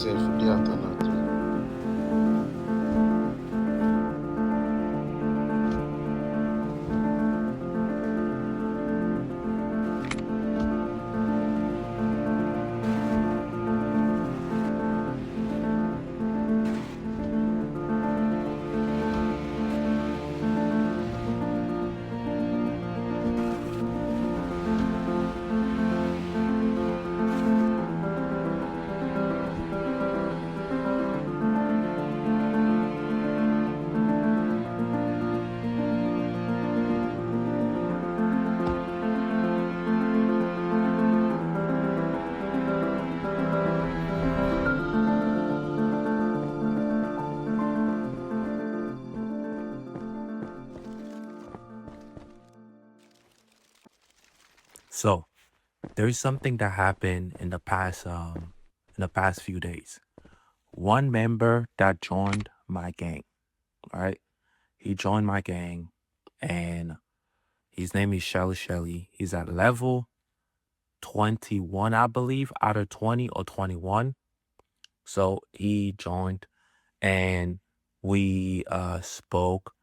safe for the after nothing. So there is something that happened in the past few days. One member that joined my gang, right? He joined my gang and his name is Shelly Shelly. He's at level 21, I believe, out of 20 or 21. So he joined and we spoke.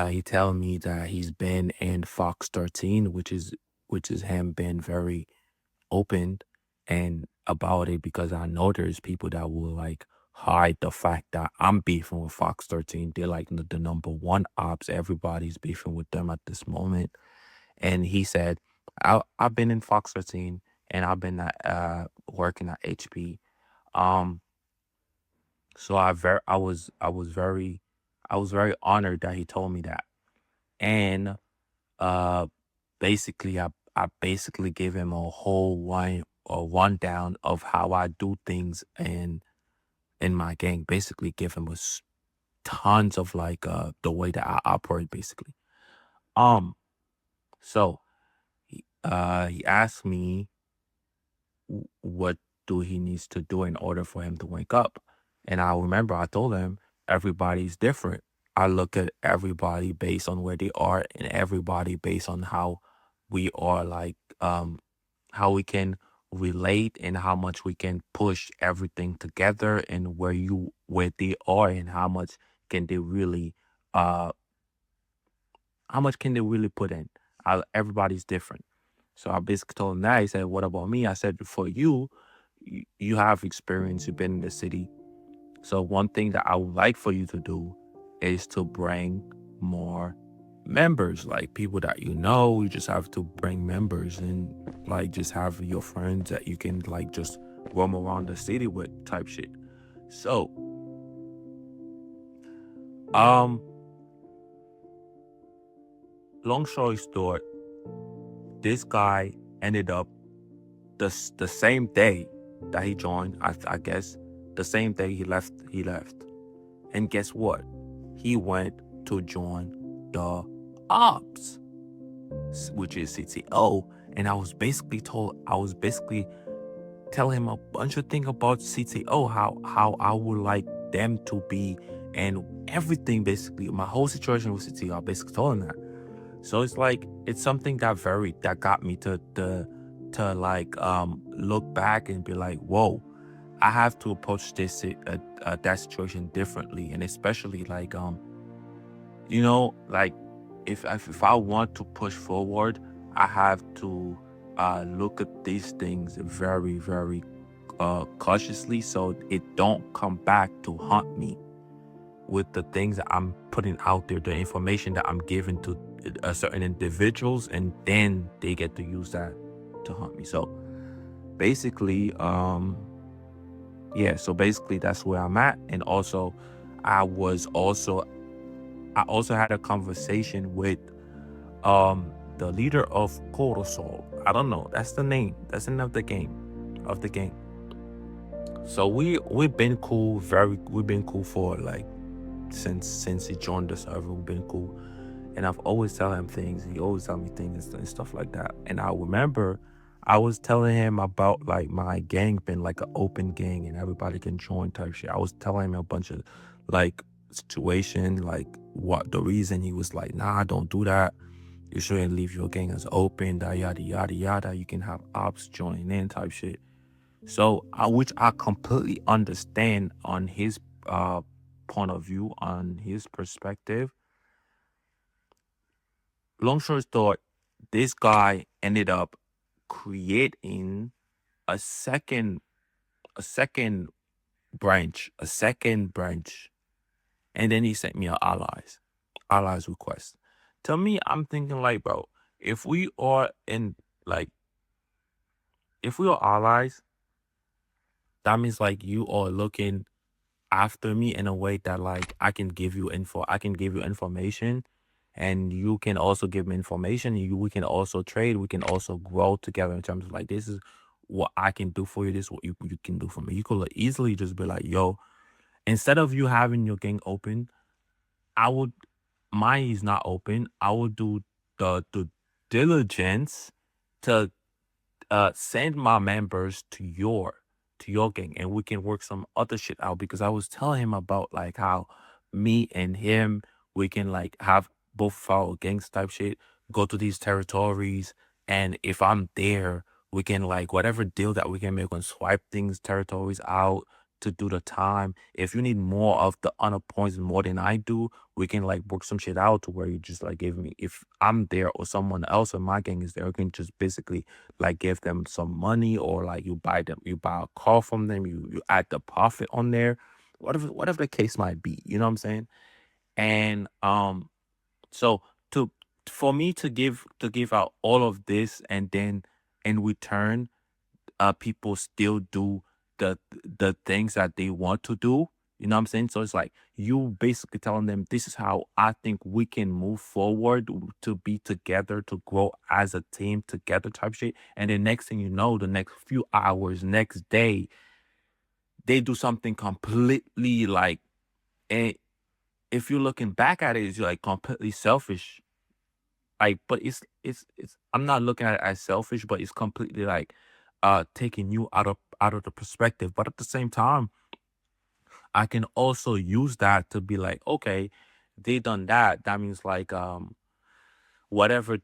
He tell me that he's been in Fox 13, which is him being very open and about it because I know there's people that will like hide the fact that I'm beefing with Fox 13. They're like the number one ops. Everybody's beefing with them at this moment. And he said, I've been in Fox 13 and I've been working at HP. Um, so I was very honored that he told me that. And uh basically I basically gave him a rundown of how I do things in my gang. Basically give him tons of like the way that I operate basically. Um so he asked me what do he needs to do in order for him to wake up. And I remember I told him everybody's different. I look at everybody based on where they are and everybody based on how we are like how we can relate and how much we can push everything together and where they are and can they really uh how much can they really put in. Everybody's different. So I basically told him that. He said, what about me? I said, for you, you have experience, you've been in the city. So one thing that I would like for you to do is to bring more members, like people that you know. You just have to bring members and like just have your friends that you can like just roam around the city with type shit. So, um, long story short, this guy ended up the same day that he joined. I guess the same day he left. He left, and guess what? He went to join the ops, which is CTO. And I was basically telling him a bunch of things about CTO, how I would like them to be, and everything basically. My whole situation with CTO, I basically told him that. So it's like it's something that got me to like look back and be like, whoa, I have to approach that situation differently, and especially like like if I want to push forward, I have to look at these things very cautiously so it don't come back to haunt me with the things that I'm putting out there, the information that I'm giving to certain individuals, and then they get to use that to hunt me. So basically, yeah. So basically, that's where I'm at, and also, I was also I also had a conversation with the leader of Corosol. I don't know. That's the name. That's the name of the game. Of the game. So we've been cool for like since he joined the server. We've been cool. And I've always tell him things. He always tell me things and stuff like that. And I remember I was telling him about like my gang being like an open gang and everybody can join type shit. I was telling him a bunch of like situation, like what the reason. He was like, nah, don't do that. You shouldn't leave your gang as open, da yada yada yada. You can have ops join in type shit. So, which I completely understand on his uh point of view, on his perspective. Long story short, this guy ended up creating a second a second a second branch, and then he sent me a allies request. To me, I'm thinking like, bro, if we are in like if we are allies, that means like you are looking after me in a way that like I can give you information, and you can also give me information. We can also trade, we can also grow together in terms of like, this is what I can do for you, this is what you can do for me. You could like easily just be like, yo, instead of you having your gang open, I would mine is not open. I would do the diligence to send my members to your gang, and we can work some other shit out, because I was telling him about like how me and him, we can like have both of our gangs type shit, go to these territories, and if I'm there, we can like whatever deal that we can make on swipe things territories out to do the time. If you need more of the honor points more than I do, we can like work some shit out to where you just like give me, if I'm there or someone else or my gang is there, we can just basically like give them some money, or like you buy a car from them, you add the profit on there, whatever the case might be, you know what I'm saying? And so to for me to give out all of this, and then in return people still do the things that they want to do. You know what I'm saying? So it's like you basically telling them, this is how I think we can move forward to be together, to grow as a team together type shit. And then next thing you know, the next few hours, next day, they do something completely like, and if you're looking back at it, it's like completely selfish. Like, but it's I'm not looking at it as selfish, but it's completely like taking you out of the perspective. But at the same time, I can also use that to be like, okay, they done that. That means like whatever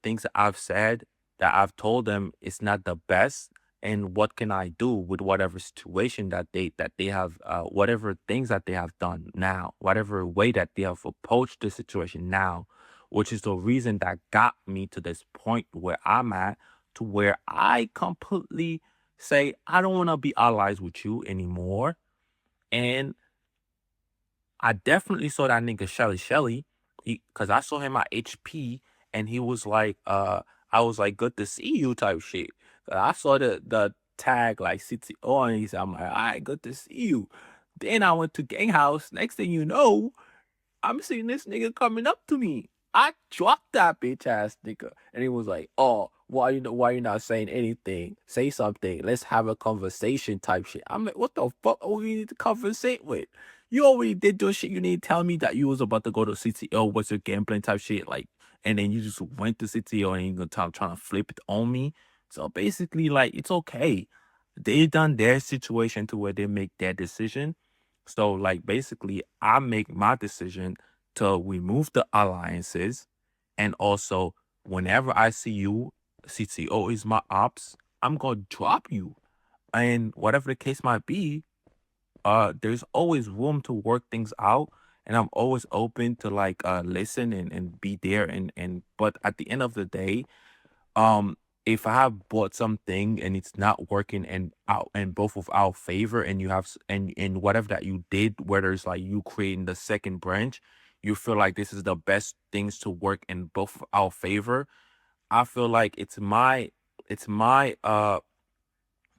things that I've said, that I've told them, it's not the best. And what can I do with whatever situation that they have, whatever things that they have done now, whatever way that they have approached the situation now, which is the reason that got me to this point where I'm at, to where I completely say I don't want to be allies with you anymore. And I definitely saw that nigga Shelly, cause I saw him at HP, and he was like, I was like, good to see you type shit. I saw the tag like CTO, and he said, I'm like, all right, good to see you. Then I went to Gang House. Next thing you know, I'm seeing this nigga coming up to me. I dropped that bitch ass nigga. And he was like, oh, why you not saying anything? Say something. Let's have a conversation type shit. I'm like, what the fuck are we need to conversate with? You already did your shit. You need to tell me that you was about to go to CTO. What's your game plan type shit? Like, and then you just went to CTO, and you gonna trying to flip it on me. So basically, like, it's okay. They done their situation to where they make their decision. So like basically I make my decision to remove the alliances, and also whenever I see you, CTO is my ops, I'm gonna drop you. And whatever the case might be, there's always room to work things out, and I'm always open to like listen and be there, and but at the end of the day, um, if I have bought something and it's not working and out and both of our favor, and you have and whatever that you did, whether it's like you creating the second branch, you feel like this is the best things to work in both of our favor. I feel like it's my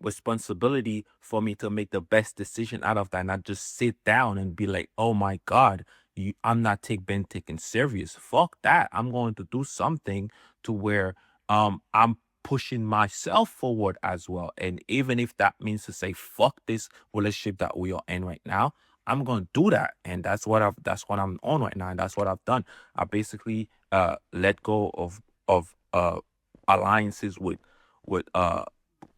responsibility for me to make the best decision out of that, not just sit down and be like, oh my God, I'm not been taken serious. Fuck that. I'm going to do something to where I'm pushing myself forward as well. And even if that means to say fuck this relationship that we are in right now, I'm gonna do that. And that's what I'm on right now. And that's what I've done. I basically let go of alliances with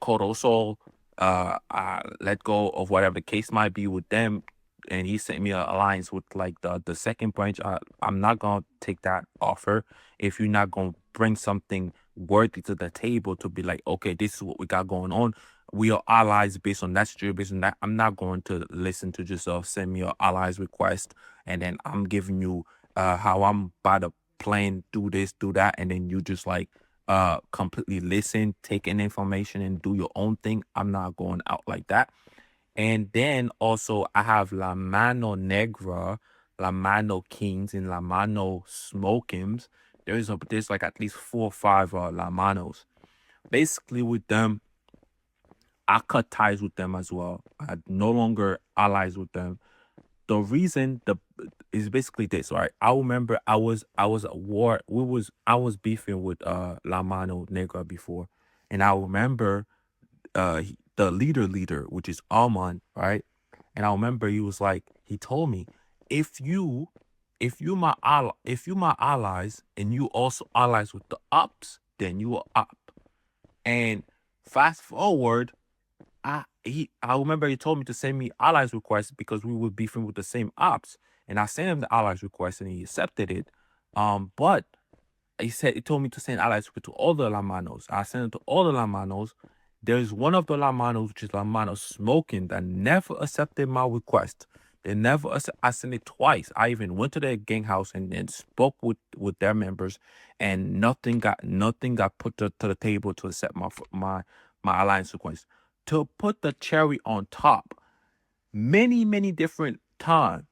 Corosol. I let go of whatever the case might be with them, and he sent me an alliance with like the second branch. I'm not gonna take that offer if you're not gonna bring something worthy to the table to be like, okay, this is what we got going on. we are allies based on that situation, based on that. I'm not going to listen to just send me an allies request and then I'm giving you how I'm by the plan, do this, do that, and then you just like completely listen, take in information and do your own thing. I'm not going out like that. And then also I have La Mano Negra, La Mano Kings, and La Mano Smokings. There's like at least 4 or 5 La Manos. Basically with them, I cut ties with them as well. I no longer allies with them. The reason the is basically this, right? I remember I was at war. I was beefing with La Mano Negra before, and I remember the leader, which is Alman, right? And I remember he was like, he told me, if you if you my allies and you also allies with the ups, then you are up. And fast forward, I remember he told me to send me allies requests because we were beefing with the same ops. And I sent him the allies request and he accepted it. But he told me to send allies to all the Lamanos. I sent it to all the Lamanos. There's one of the Lamanos, which is Lamano Smoking, that never accepted my request. They never I sent it twice. I even went to their gang house and spoke with their members, and nothing got put to the table to accept my alliance request. To put the cherry on top, many different times,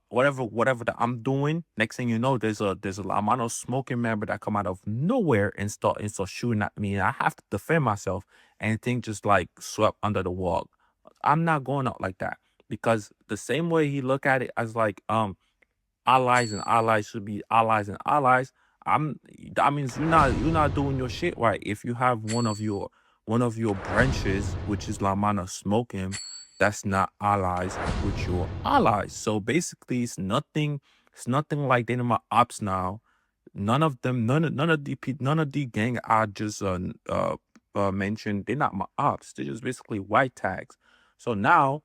whatever that I'm doing, next thing you know, there's a Lamano Smoking member that come out of nowhere and start shooting at me, and I have to defend myself, and things just like swept under the rug. I'm not going out like that, because the same way he look at it as like allies and allies should be allies and allies. That means you're not doing your shit right. If you have one of your branches, which is La Mana Smoking, that's not allies with your allies. So basically, it's nothing like they my ops now. None of them, none of the gang I just mentioned, they're not my ops. They're just basically white tags. So now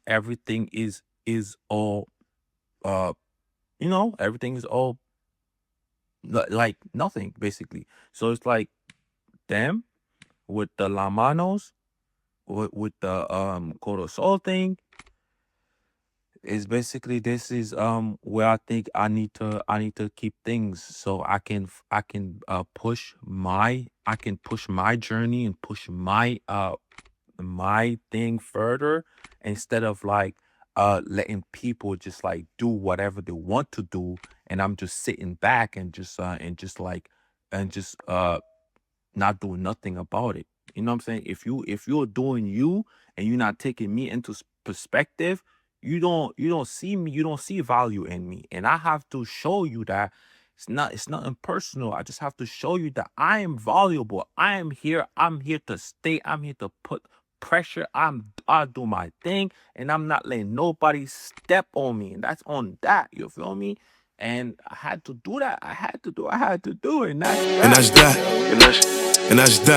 everything is all uh everything is all like nothing basically. So it's like them with the Lamanos, with the Kodo Soul thing, is basically this is where I need to keep things so I can push my journey and push my thing further, instead of like letting people just like do whatever they want to do, and I'm just sitting back and just not doing nothing about it. You know what I'm saying? If you're doing you and you're not taking me into perspective, you don't see me, you don't see value in me. And I have to show you that it's not impersonal. I just have to show you that I am valuable. I'm here to stay. I'm here to put pressure. I do my thing and I'm not letting nobody step on me. And that's on that. You feel me? And I had to do that. I had to do it. And that's And that. that's that. And that's that.